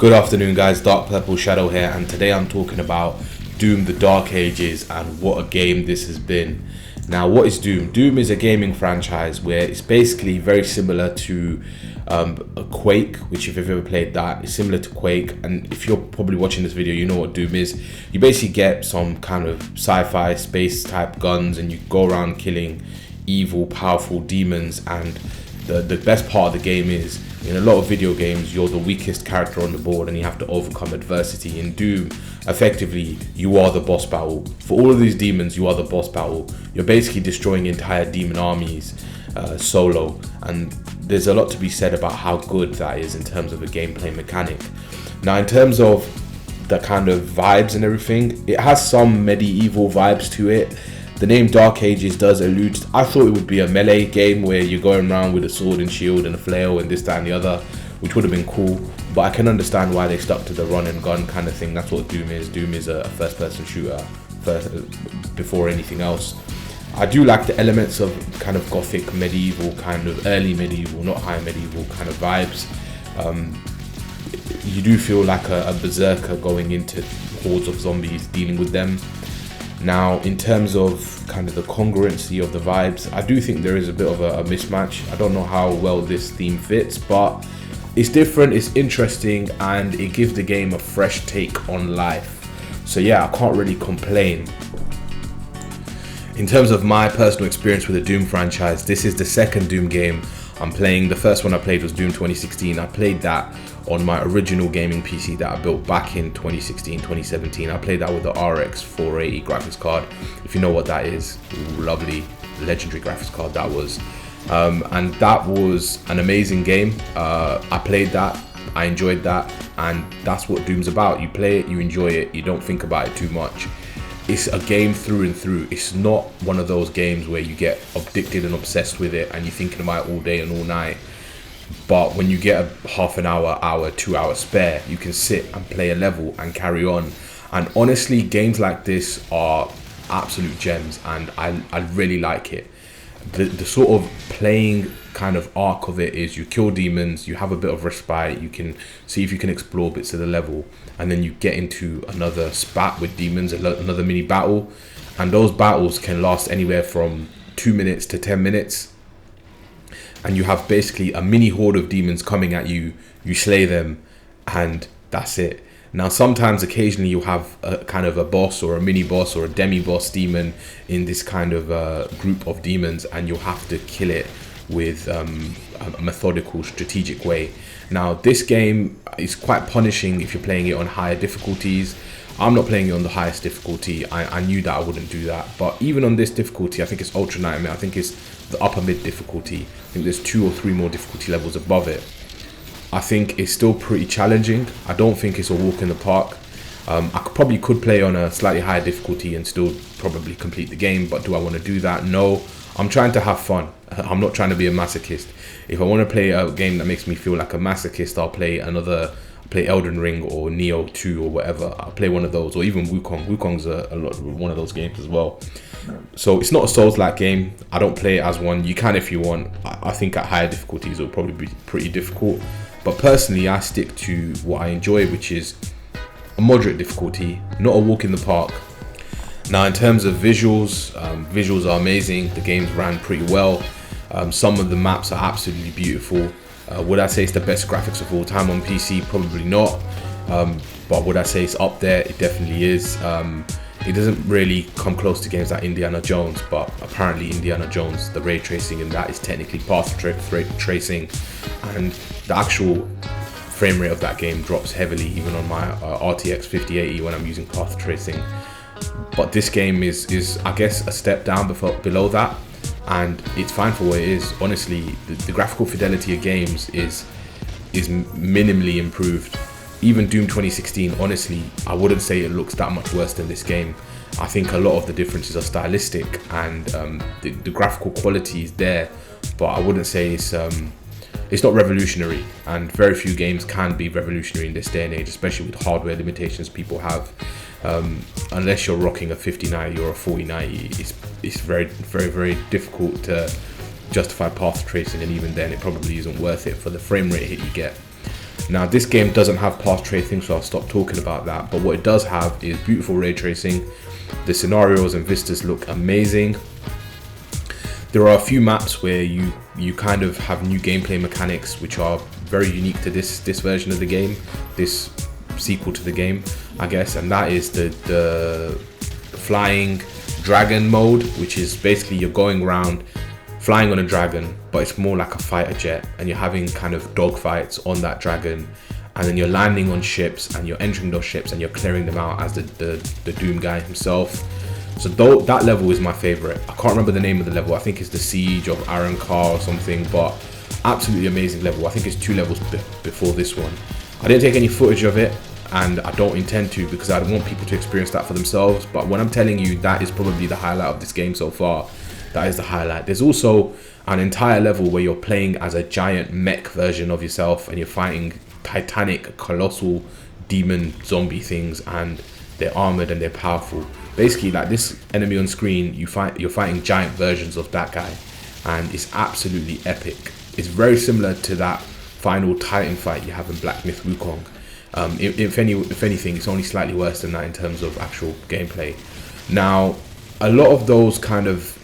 Good afternoon, guys. Dark Purple Shadow here, and today I'm talking about Doom: The Dark Ages and what a game this has been. Now, what is Doom? Doom is a gaming franchise where it's basically very similar to a Quake, which if you've ever played that, it's similar to Quake. And if you're probably watching this video, you know what Doom is. You basically get some kind of sci-fi space type guns and you go around killing evil, powerful demons. And the best part of the game is, in a lot of video games, you're the weakest character on the board and you have to overcome adversity. In Doom, effectively, you are the boss battle. For all of these demons, you are the boss battle. You're basically destroying entire demon armies solo. And there's a lot to be said about how good that is in terms of a gameplay mechanic. Now, in terms of the kind of vibes and everything, it has some medieval vibes to it. The name Dark Ages does allude to, I thought it would be a melee game where you're going around with a sword and shield and a flail and this, that and the other, which would have been cool, but I can understand why they stuck to the run and gun kind of thing. That's what Doom is. Doom is a first person shooter before anything else. I do like the elements of kind of gothic, medieval, kind of early medieval, not high medieval kind of vibes. You do feel like a berserker going into hordes of zombies, dealing with them. Now, in terms of kind of the congruency of the vibes, I do think there is a bit of a mismatch. I don't know how well this theme fits, but it's different, it's interesting, and it gives the game a fresh take on life. So yeah, I can't really complain. In terms of my personal experience with the Doom franchise, this is the second Doom game I'm playing. The first one I played was Doom 2016. I played that on my original gaming PC that I built back in 2016, 2017. I played that with the RX 480 graphics card. If you know what that is, lovely, legendary graphics card that was. And that was an amazing game. I played that, I enjoyed that, and that's what Doom's about. You play it, you enjoy it, you don't think about it too much. It's a game through and through. It's not one of those games where you get addicted and obsessed with it and you're thinking about it all day and all night. But when you get a half an hour, 2 hour spare, you can sit and play a level and carry on. And honestly, games like this are absolute gems, and I really like it. The sort of playing kind of arc of it is you kill demons, you have a bit of respite, you can see if you can explore bits of the level, and then you get into another spat with demons, another mini battle, and those battles can last anywhere from 2 minutes to 10 minutes. And you have basically a mini horde of demons coming at you, you slay them, and that's it. Now, sometimes, occasionally, you have a kind of a boss or a mini boss or a demi-boss demon in this kind of group of demons, and you'll have to kill it with a methodical, strategic way. Now, this game is quite punishing if you're playing it on higher difficulties. I'm not playing it on the highest difficulty. I knew that I wouldn't do that. But even on this difficulty, I think it's Ultra Nightmare. I think it's the upper mid difficulty. I think there's 2 or 3 more difficulty levels above it. I think it's still pretty challenging. I don't think it's a walk in the park. I probably could play on a slightly higher difficulty and still probably complete the game. But do I want to do that? No. I'm trying to have fun. I'm not trying to be a masochist. If I want to play a game that makes me feel like a masochist, I'll play Elden Ring or Neo 2 or whatever. I'll play one of those, or even Wukong. Wukong's one of those games as well. So it's not a Souls-like game. I don't play it as one. You can if you want. I think at higher difficulties it'll probably be pretty difficult. But personally, I stick to what I enjoy, which is a moderate difficulty, not a walk in the park. Now, in terms of visuals, visuals are amazing. The game's ran pretty well. Some of the maps are absolutely beautiful. Would I say it's the best graphics of all time on PC? Probably not. But would I say it's up there? It definitely is. It doesn't really come close to games like Indiana Jones, but apparently Indiana Jones, the ray tracing in that is technically path tracing, and the actual frame rate of that game drops heavily, even on my RTX 5080 when I'm using path tracing. But this game is I guess a step down below that, and it's fine for what it is. Honestly, the graphical fidelity of games is minimally improved. Even Doom 2016, honestly, I wouldn't say it looks that much worse than this game. I think a lot of the differences are stylistic, and the graphical quality is there, but I wouldn't say it's not revolutionary, and very few games can be revolutionary in this day and age, especially with hardware limitations people have. Unless you're rocking a 5090 or a 4090, it's very, very, very difficult to justify path tracing, and even then it probably isn't worth it for the frame rate hit you get. Now this game doesn't have path tracing, so I'll stop talking about that, but what it does have is beautiful ray tracing. The scenarios and vistas look amazing. There are a few maps where you kind of have new gameplay mechanics which are very unique to this version of the game, this sequel to the game, I guess, and that is the flying dragon mode, which is basically you're going around flying on a dragon, but it's more like a fighter jet, and you're having kind of dogfights on that dragon, and then you're landing on ships and you're entering those ships and you're clearing them out as the Doom guy himself. So that level is my favorite. I can't remember the name of the level. I think it's the Siege of Arankar or something, but absolutely amazing level. I think it's 2 levels before this one. I didn't take any footage of it, and I don't intend to, because I want people to experience that for themselves. But when I'm telling you that is probably the highlight of this game so far, that is the highlight. There's also an entire level where you're playing as a giant mech version of yourself, and you're fighting titanic, colossal demon zombie things, and they're armored and they're powerful. Basically, like this enemy on screen, you're fighting giant versions of that guy, and it's absolutely epic. It's very similar to that final Titan fight you have in Black Myth Wukong. If anything, it's only slightly worse than that in terms of actual gameplay. Now, a lot of those kind of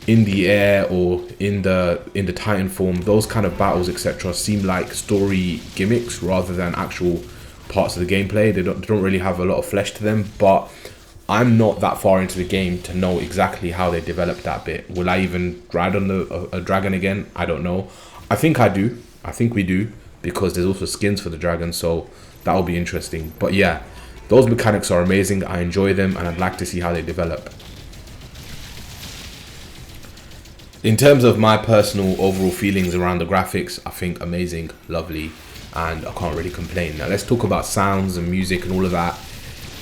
in the air or in the Titan form, those kind of battles, etc., seem like story gimmicks rather than actual parts of the gameplay. They don't really have a lot of flesh to them, but I'm not that far into the game to know exactly how they developed that bit. Will I even ride on a dragon again? I don't know. I think I do. I think we do, because there's also skins for the dragon, so that will be interesting. But yeah, those mechanics are amazing. I enjoy them, and I'd like to see how they develop. In terms of my personal overall feelings around the graphics, I think amazing, lovely, and I can't really complain. Now let's talk about sounds and music and all of that.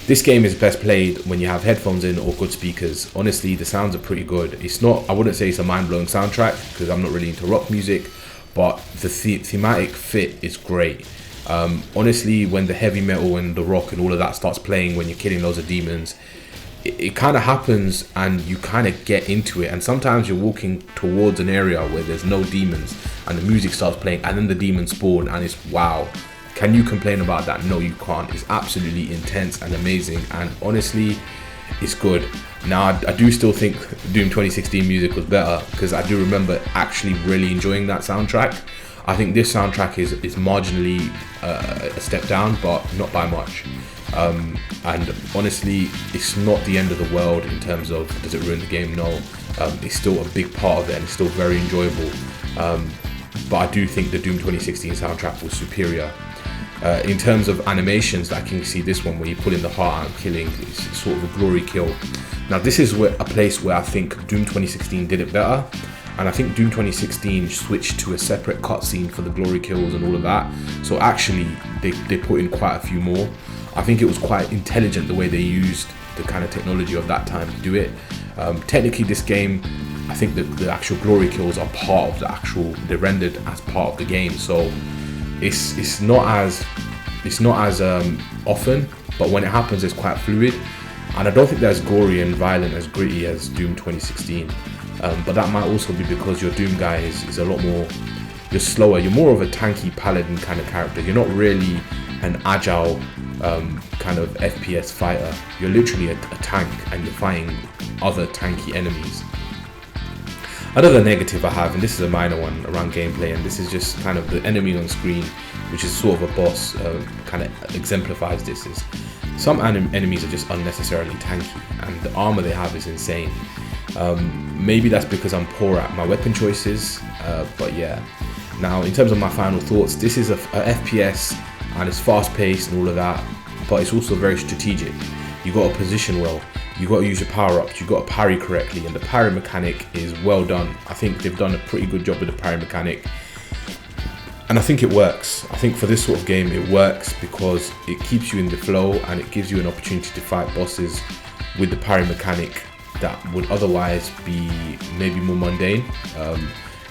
This game is best played when you have headphones in or good speakers. Honestly, the sounds are pretty good. It's not, I wouldn't say it's a mind-blowing soundtrack, because I'm not really into rock music, but the thematic fit is great. Honestly, when the heavy metal and the rock and all of that starts playing when you're killing loads of demons, it kind of happens and you kind of get into it. And sometimes you're walking towards an area where there's no demons and the music starts playing, and then the demons spawn, and it's wow. Can you complain about that? No, you can't. It's absolutely intense and amazing, and honestly, it's good. Now, I do still think Doom 2016 music was better, because I do remember actually really enjoying that soundtrack. I think this soundtrack is marginally a step down, but not by much. And honestly, it's not the end of the world in terms of does it ruin the game? No, it's still a big part of it, and it's still very enjoyable. But I do think the Doom 2016 soundtrack was superior. In terms of animations, I can see this one where you pull in the heart and killing, it's sort of a glory kill. Now this is a place where I think Doom 2016 did it better, and I think Doom 2016 switched to a separate cutscene for the glory kills and all of that. So actually they put in quite a few more. I think it was quite intelligent the way they used the kind of technology of that time to do it. Technically this game, I think that the actual glory kills are part of the actual, they're rendered as part of the game, so it's not as often, but when it happens it's quite fluid, and I don't think they're as gory and violent, as gritty as Doom 2016. But that might also be because your Doom guy is a lot more, you're slower, you're more of a tanky paladin kind of character. You're not really an agile kind of FPS fighter. You're literally a tank, and you're fighting other tanky enemies. Another negative I have, and this is a minor one around gameplay, and this is just kind of the enemy on screen, which is sort of a boss, kind of exemplifies this, is some enemies are just unnecessarily tanky, and the armor they have is insane. Maybe that's because I'm poor at my weapon choices, but yeah. Now, in terms of my final thoughts, this is a FPS, and it's fast paced and all of that, but it's also very strategic. You got to position well, you got to use your power ups, you got to parry correctly, and the parry mechanic is well done. I think they've done a pretty good job with the parry mechanic, and I think it works. I think for this sort of game it works because it keeps you in the flow, and it gives you an opportunity to fight bosses with the parry mechanic that would otherwise be maybe more mundane.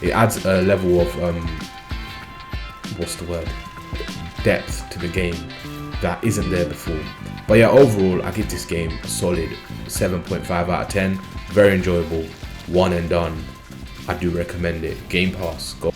It adds a level of depth to the game that isn't there before. But yeah, overall I give this game a solid 7.5 out of 10. Very enjoyable, one and done. I do recommend it. Game Pass, go.